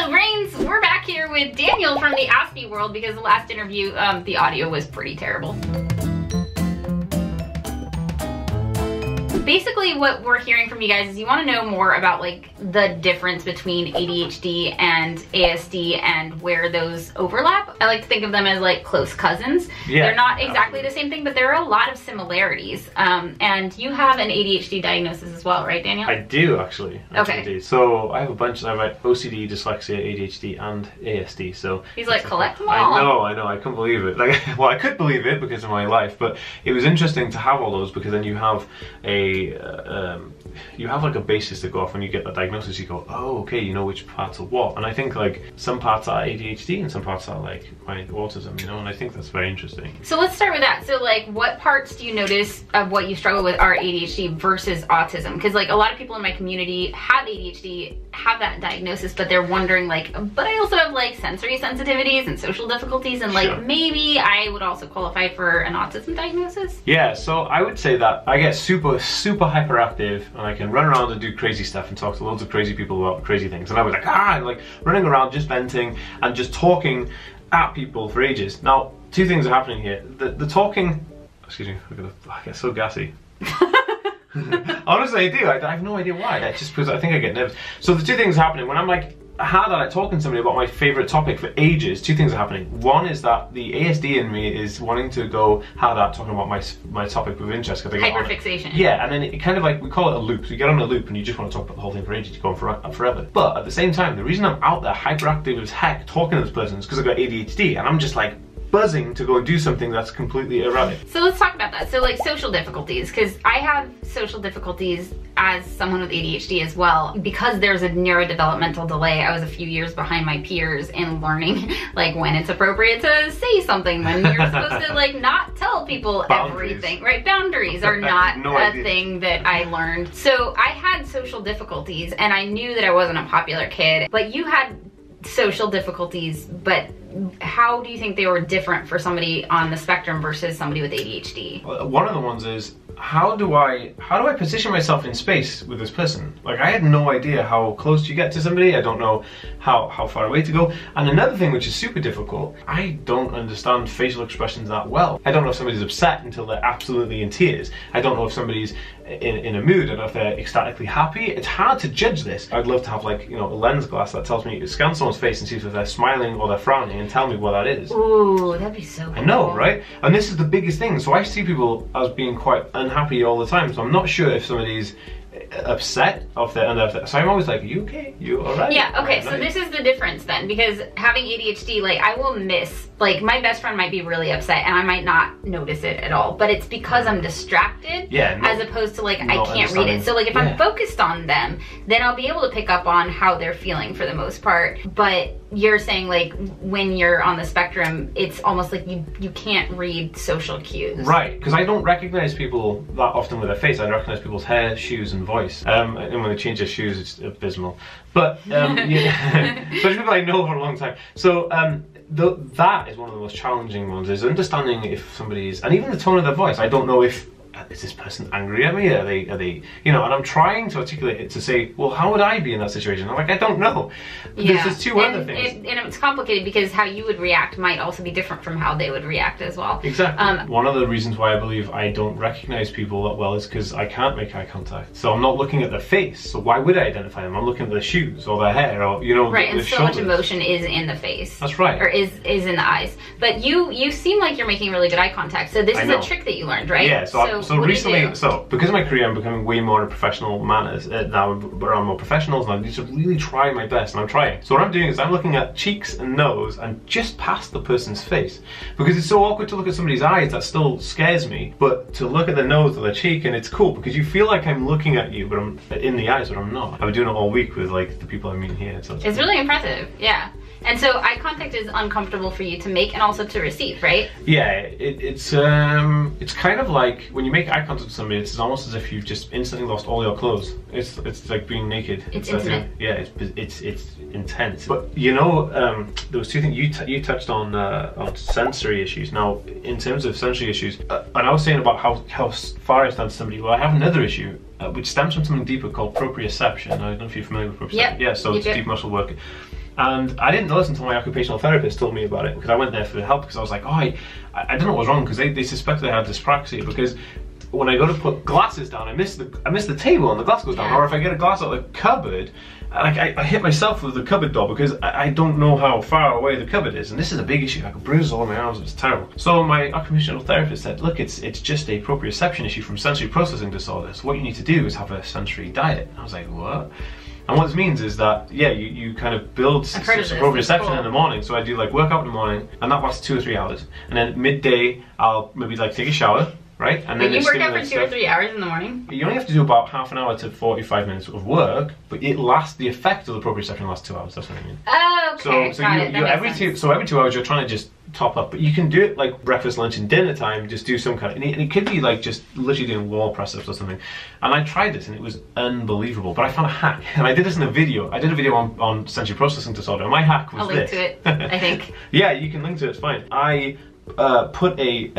So brains, we're back here with Daniel from the ASD world because the last interview, the audio was pretty terrible. Basically what we're hearing from you guys is you want to know more about like the difference between ADHD and ASD and where those overlap. I like to think of them as like close cousins. Yeah, they're not exactly the same thing, but there are a lot of similarities. And you have an ADHD diagnosis as well, right, Daniel? I do actually. Okay. I do. So I have a bunch. I have OCD, dyslexia, ADHD, and ASD. So he's like, collect them all. I know. I couldn't believe it. Like, well, I could believe it because of my life, but it was interesting to have all those because then you have like a basis to go off when you get that diagnosis. You go, oh, okay, you know which parts are what. And I think like some parts are ADHD and some parts are like my autism, you know, and I think that's very interesting. So let's start with that. So like what parts do you notice of what you struggle with are ADHD versus autism? Because like a lot of people in my community have ADHD, have that diagnosis, but they're wondering like, but I also have like sensory sensitivities and social difficulties, and like maybe I would also qualify for an autism diagnosis? Yeah, so I would say that I get super hyperactive and I can run around and do crazy stuff and talk to loads of crazy people about crazy things, and I was like, like running around just venting and just talking at people for ages. Now, two things are happening here. The talking, excuse me, I get so gassy. Honestly, I do. I have no idea why. That's just because I think I get nervous. So the two things happening when I'm like hard at talking to somebody about my favorite topic for ages, two things are happening. One is that the ASD in me is wanting to go hard at talking about my topic of interest. Hyperfixation. Yeah, and then it kind of like, we call it a loop. So you get on a loop and you just want to talk about the whole thing for ages, you go on forever. But at the same time, the reason I'm out there hyperactive as heck talking to this person is because I've got ADHD and I'm just like buzzing to go and do something that's completely erratic. So let's talk about that. So like social difficulties, because I have social difficulties as someone with ADHD as well. Because there's a neurodevelopmental delay, I was a few years behind my peers in learning like when it's appropriate to say something, when you're supposed to like not tell people everything, right? Boundaries are not a thing that I learned. So I had social difficulties and I knew that I wasn't a popular kid, but you had social difficulties, but how do you think they were different for somebody on the spectrum versus somebody with ADHD? One of the ones is, how do I position myself in space with this person? Like, I had no idea how close you get to somebody. I don't know how far away to go. And another thing which is super difficult, I don't understand facial expressions that well. I don't know if somebody's upset until they're absolutely in tears. I don't know if somebody's in a mood. I don't know if they're ecstatically happy. It's hard to judge this. I'd love to have like, you know, a lens glass that tells me, scan someone's face and see if they're smiling or they're frowning and tell me what that is. Ooh, that'd be so cool. I know, right? And this is the biggest thing. So I see people as being quite unhappy all the time. So I'm not sure if somebody's upset of their, so I'm always like, you okay? You alright? Yeah, okay, so this is the difference then, because having ADHD, like I will miss, like my best friend might be really upset and I might not notice it at all, but it's because I'm distracted, as opposed to like I can't read it. So like if I'm focused on them, then I'll be able to pick up on how they're feeling for the most part. But you're saying like when you're on the spectrum, it's almost like you can't read social cues. Right, because I don't recognize people that often with their face. I recognize people's hair, shoes and voice. And when they change their shoes, it's abysmal. But yeah, but people I know for a long time. So that is one of the most challenging ones, is understanding if somebody's, and even the tone of their voice. I don't know if, is this person angry at me? Are they, you know, and I'm trying to articulate it to say, well, how would I be in that situation? I'm like, I don't know. Yeah. There's two other things. And it's complicated because how you would react might also be different from how they would react as well. Exactly. One of the reasons why I believe I don't recognize people that well is because I can't make eye contact. So I'm not looking at their face. So why would I identify them? I'm looking at their shoes or their hair or, you know, right, the and so shoulders. much emotion is in the face. That's right. Or is in the eyes. But you seem like you're making really good eye contact. So this is a trick that you learned, right? Yeah, so recently, so because of my career, I'm becoming way more in professional manners now. Around more professionals, and I need to really try my best, and I'm trying. So what I'm doing is I'm looking at cheeks and nose and just past the person's face, because it's so awkward to look at somebody's eyes. That still scares me. But to look at the nose or the cheek, and it's cool because you feel like I'm looking at you, but I'm in the eyes, but I'm not. I've been doing it all week with like the people I meet here. So it's really impressive. Yeah. And so eye contact is uncomfortable for you to make and also to receive, right? Yeah, it's kind of like when you make eye contact with somebody, it's almost as if you've just instantly lost all your clothes. It's like being naked. It's intimate. Yeah, it's intense. But you know, there was two things you touched on sensory issues. Now, in terms of sensory issues, and I was saying about how far I stand to somebody. Well, I have another issue. Which stems from something deeper called proprioception. I don't know if you're familiar with proprioception. Yep. Yeah, so it's deep muscle work. And I didn't know this until my occupational therapist told me about it, because I went there for help because I was like, oh, I don't know what was wrong, because they suspected I had dyspraxia, because when I go to put glasses down, I miss the table and the glass goes down. Or if I get a glass out of the cupboard, like I hit myself with the cupboard door because I don't know how far away the cupboard is, and this is a big issue. I got bruises all over my arms. It's terrible. So my occupational therapist said, look, it's just a proprioception issue from sensory processing disorder. So what you need to do is have a sensory diet. And I was like, what? And what this means is that, yeah, you kind of build proprioception in the morning. So I do like workout in the morning, and that lasts 2 or 3 hours. And then midday, I'll maybe like take a shower. Right? And then you work out for 2 or 3 hours in the morning? You only have to do about half an hour to 45 minutes of work, but it lasts, the effect of the proprioception lasts 2 hours, that's what I mean. Oh, okay. So every 2 hours you're trying to just top up, but you can do it like breakfast, lunch and dinner time, just do some kind of, and it could be like just literally doing wall press ups or something. And I tried this and it was unbelievable, but I found a hack, and I did this in a video. I did a video on sensory processing disorder, and my hack was this. I'll link to it, I think. Yeah, you can link to it, it's fine. I put an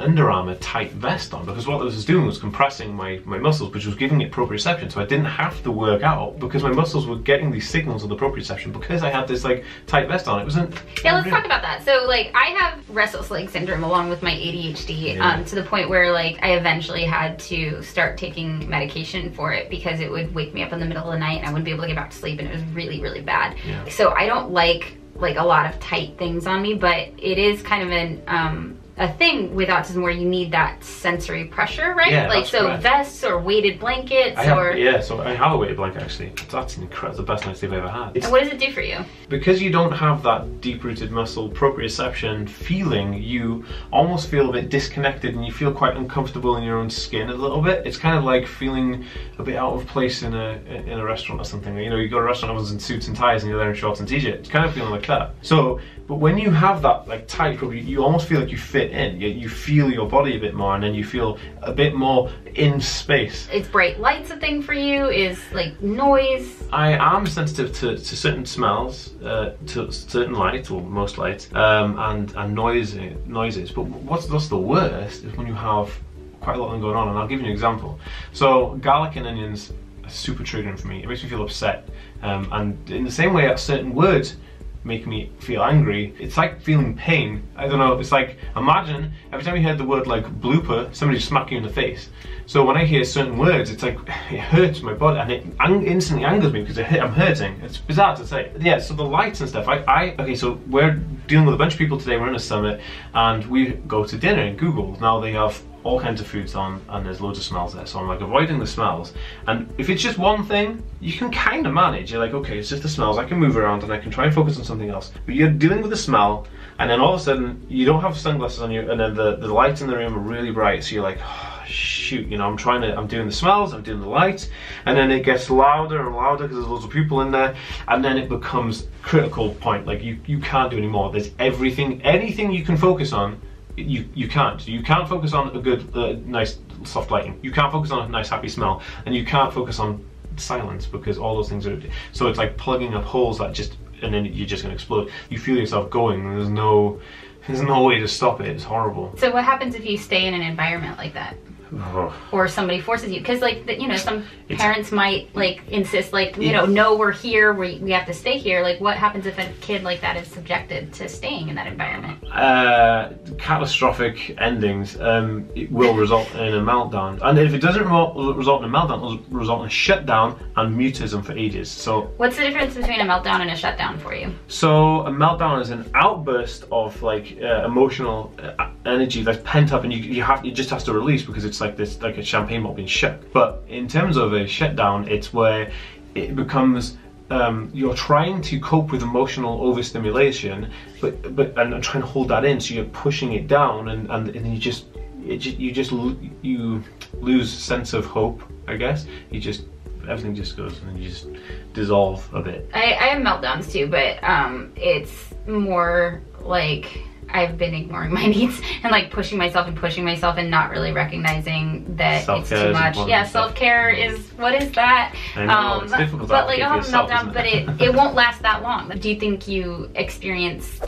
Under Armour tight vest on, because what this was doing was compressing my muscles, which was giving it proprioception, so I didn't have to work out because my muscles were getting these signals of the proprioception because I had this like tight vest on. It wasn't. Yeah, let's talk about that. So like I have restless leg syndrome along with my ADHD, to the point where like I eventually had to start taking medication for it because it would wake me up in the middle of the night and I wouldn't be able to get back to sleep, and it was really, really bad. Yeah. So I don't like a lot of tight things on me, but it is kind of a thing with autism where you need that sensory pressure, right? Yeah, like so correct. Vests or weighted blankets so I have a weighted blanket actually. That's incredible, the best night's sleep I've ever had. And what does it do for you? Because you don't have that deep-rooted muscle proprioception feeling, you almost feel a bit disconnected and you feel quite uncomfortable in your own skin a little bit. It's kind of like feeling a bit out of place in a restaurant or something. You know, you go to a restaurant, everyone's in suits and ties and you're there in shorts and t-shirt. It's kind of feeling like that. So, but when you have that like tight, you almost feel like you fit in. You feel your body a bit more, and then you feel a bit more in space. Is bright lights a thing for you? Is like noise? I am sensitive to certain smells, to certain light, or most lights, and noises. But what's the worst is when you have quite a lot of them going on, and I'll give you an example. So garlic and onions are super triggering for me. It makes me feel upset, and in the same way that certain words make me feel angry, it's like feeling pain. I don't know, it's like, imagine every time you heard the word like blooper, somebody just smack you in the face. So when I hear certain words, it's like, it hurts my body, and it instantly angers me because I'm hurting. It's bizarre to say. Yeah, so the lights and stuff, okay, so we're dealing with a bunch of people today, we're in a summit, and we go to dinner in Google. Now they have all kinds of foods on, and there's loads of smells there, so I'm like avoiding the smells. And if it's just one thing, you can kind of manage. You're like, okay, it's just the smells, I can move around and I can try and focus on something else. But you're dealing with the smell, and then all of a sudden you don't have sunglasses on you, and then the lights in the room are really bright, so you're like, oh, shoot, you know, I'm doing the smells, I'm doing the lights, and then it gets louder and louder because there's loads of people in there, and then it becomes critical point. Like you can't do anymore. There's anything you can focus on, you can't. You can't focus on a good, nice, soft lighting. You can't focus on a nice, happy smell, and you can't focus on silence because all those things are. So it's like plugging up holes that just, and then you're just gonna explode. You feel yourself going, and there's no way to stop it. It's horrible. So what happens if you stay in an environment like that? Or somebody forces you, because like you know, some parents might like insist, like, you know, no, we're here, we have to stay here. Like what happens if a kid like that is subjected to staying in that environment? Catastrophic endings. It will result in a meltdown, and if it doesn't result in a meltdown, it'll result in a shutdown and mutism for ages. So what's the difference between a meltdown and a shutdown for you? So a meltdown is an outburst of like emotional energy that's pent up, and you just has to release, because it's like this, like a champagne bottle being shut. But in terms of a shutdown, it's where it becomes you're trying to cope with emotional overstimulation, but trying to hold that in, so you're pushing it down, and you lose sense of hope, I guess. Everything just goes, and you just dissolve a bit. I have meltdowns too, but it's more like I've been ignoring my needs and like pushing myself and not really recognizing that it's too much. Yeah, self-care is, what is that? I know, it's difficult, but like I'll have a meltdown, but it won't last that long. Do you think you experience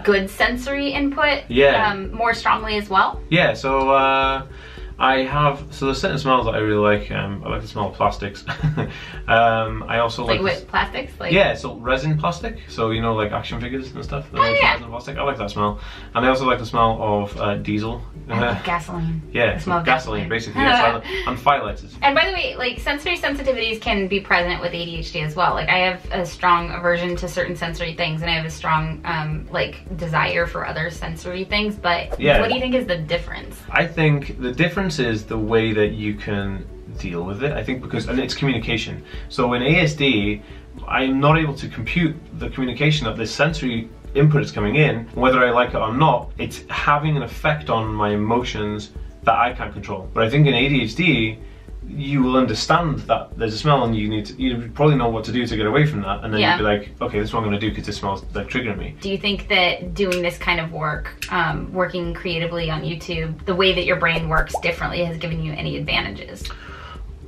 good sensory input more strongly as well? Yeah, so I have, so there's certain smells that I really like. I like the smell of plastics. I also like what, plastics? Like, yeah, so resin plastic. So you know, like action figures and stuff. Oh, yeah. Resin plastic. I like that smell. And I also like the smell of diesel. I love gasoline. Yeah, the smell of gasoline basically. Yeah, and firelighters. And by the way, like sensory sensitivities can be present with ADHD as well. Like I have a strong aversion to certain sensory things, and I have a strong like desire for other sensory things. But yeah. What do you think is the difference? I think the difference is the way that you can deal with it. I think because, and it's communication. So in ASD, I'm not able to compute the communication that this sensory input is coming in, whether I like it or not. It's having an effect on my emotions that I can't control. But I think in ADHD, you will understand that there's a smell and you probably know what to do to get away from that, and then you'll be like, okay, this is what I'm going to do because this smells like triggering me. Do you think that doing this kind of work, working creatively on YouTube, the way that your brain works differently has given you any advantages?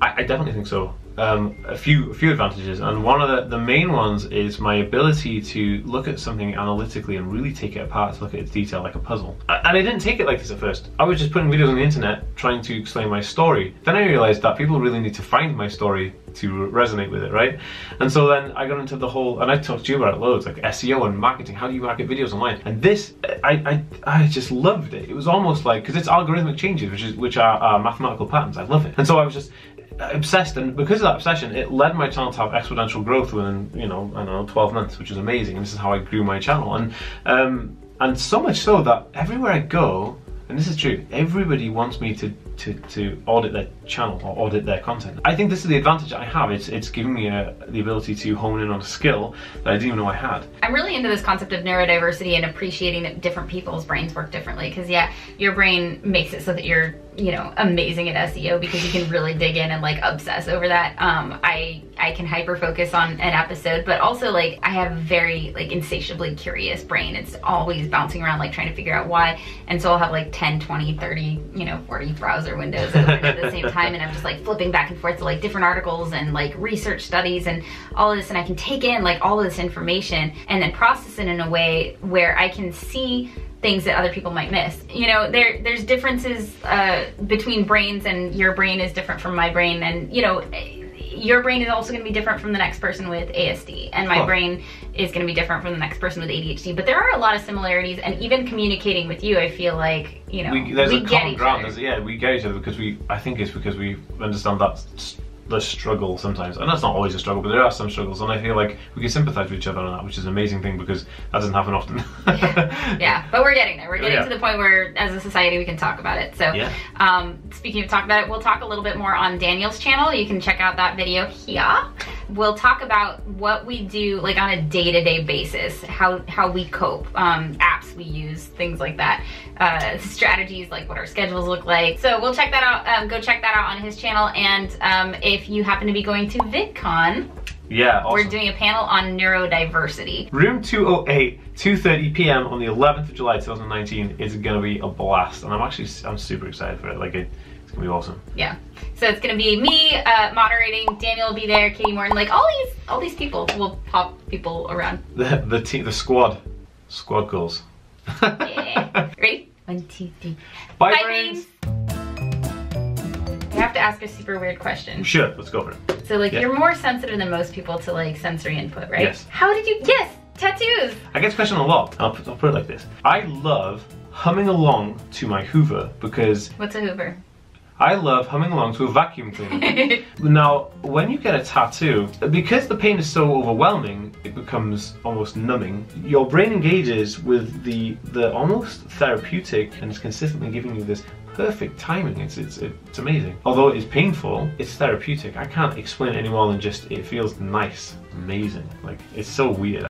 I definitely think so. A few advantages, and one of the main ones is my ability to look at something analytically and really take it apart to look at its detail like a puzzle. And I didn't take it like this at first. I was just putting videos on the internet trying to explain my story. Then I realized that people really need to find my story to resonate with it, right? And so then I got into the whole, and I talked to you about it loads, like SEO and marketing. How do you market videos online? And this, I just loved it. It was almost like, because it's algorithmic changes, which are mathematical patterns. I love it. And so I was just obsessed, and because of that obsession, it led my channel to have exponential growth within, you know, I don't know, 12 months, which is amazing. And this is how I grew my channel, and so much so that everywhere I go, and this is true, everybody wants me to audit their channel or audit their content. I think this is the advantage I have. It's giving me the ability to hone in on a skill that I didn't even know I had. I'm really into this concept of neurodiversity and appreciating that different people's brains work differently, because yeah, your brain makes it so that you're, you know, amazing at SEO because you can really dig in and like obsess over that. I can hyper focus on an episode, but also like I have a very like insatiably curious brain. It's always bouncing around like trying to figure out why, and so I'll have like 10, 20, 30, you know, 40 browser windows open at the same time, and I'm just like flipping back and forth to like different articles and like research studies and all of this, and I can take in like all of this information and then process it in a way where I can see things that other people might miss. You know, there's differences between brains, and your brain is different from my brain, and you know, your brain is also going to be different from the next person with ASD, and my brain is going to be different from the next person with ADHD. But there are a lot of similarities, and even communicating with you, I feel like, you know, there's a common ground. Yeah, we get each other because I think it's because we understand that the struggle sometimes, and that's not always a struggle, but there are some struggles, and I feel like we can sympathize with each other on that, which is an amazing thing because that doesn't happen often. Yeah, but we're getting there. We're getting to the point where as a society we can talk about it. So speaking of talk about it, we'll talk a little bit more on Daniel's channel. You can check out that video here. We'll talk about what we do like on a day-to-day basis, how we cope, apps we use, things like that, strategies like what our schedules look like. So we'll check that out. Go check that out on his channel. And if you happen to be going to VidCon, yeah, awesome. We're doing a panel on neurodiversity. Room 208, 2:30 p.m. on the 11th of July 2019 is gonna be a blast, and I'm super excited for it. Like it's gonna be awesome. Yeah. So it's gonna be me moderating. Daniel will be there. Katie Morton. Like all these people will pop people around. The squad goals. Yeah. Ready? 1, 2, 3. Bye brains. I have to ask a super weird question. Sure, let's go for it. So like you're more sensitive than most people to like sensory input, right? Yes. How did you, yes, tattoos. I get this question a lot. I'll put it like this. I love humming along to my Hoover because... What's a Hoover? I love humming along to a vacuum cleaner. Now, when you get a tattoo, because the pain is so overwhelming, it becomes almost numbing. Your brain engages with the almost therapeutic, and it's consistently giving you this perfect timing. It's amazing. Although it is painful, it's therapeutic. I can't explain it any more than just it feels nice, amazing. Like it's so weird.